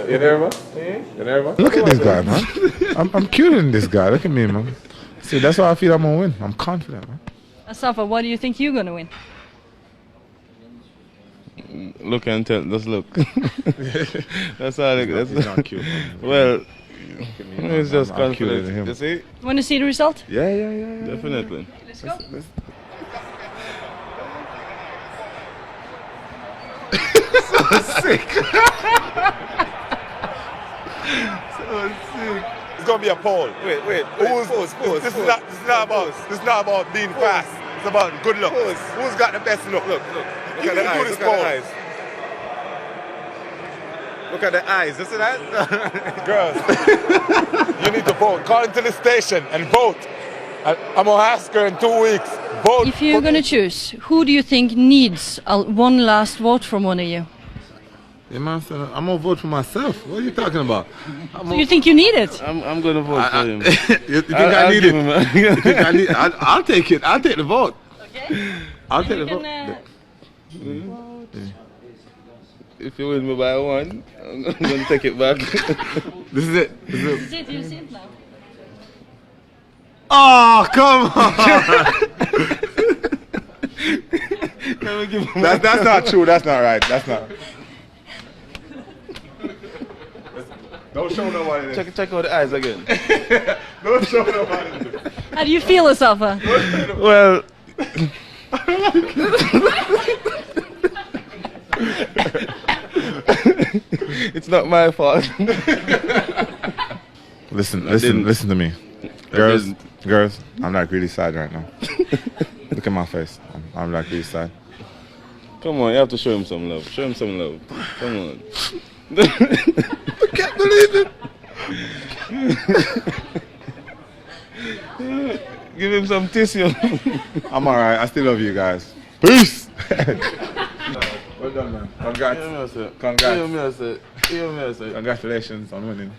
You nervous? You nervous? Look at this guy, man. I'm cuting this guy. Look at me, man. See, that's why I feel I'm gonna win. I'm confident, man. Asafa, what do you think you're gonna win? Look and tell, just look. That's all. He's not cute. Well, I'm it's just cuter than confident. him. You see? Want to see the result? Yeah. Definitely. Let's go. Sick. It's gonna be a poll. Wait. This is not about being fast. It's about good luck. Who's got the best look? Look at the eyes. Look at the eyes. Look at the eyes. You see that? Girls, you need to vote. Call into the station and vote. I'm gonna ask her in 2 weeks. Vote. If you're gonna choose, who do you think needs one last vote from one of you? Yeah, man, so I'm gonna vote for myself. What are you talking about? So you think you need it? I'm gonna vote for him. You think I need it? You think I need? I'll take it. I'll take the vote. Okay. I'll take the vote. If you win me by one, I'm gonna take it back. This is it. You see it now. Oh, come on! That's not true. That's not right. That's not. Don't show nobody this. Check out the eyes again. Don't show nobody this. How do you feel, Asafa? Well, it's not my fault. Listen to me. Girls, I'm not really sad right now. Look at my face. I'm not really sad. Come on, you have to show him some love. Show him some love. Come on. I can't believe it. Give him some tissue. I'm alright. I still love you guys. Peace. Well done, man. Congrats. Congratulations on winning.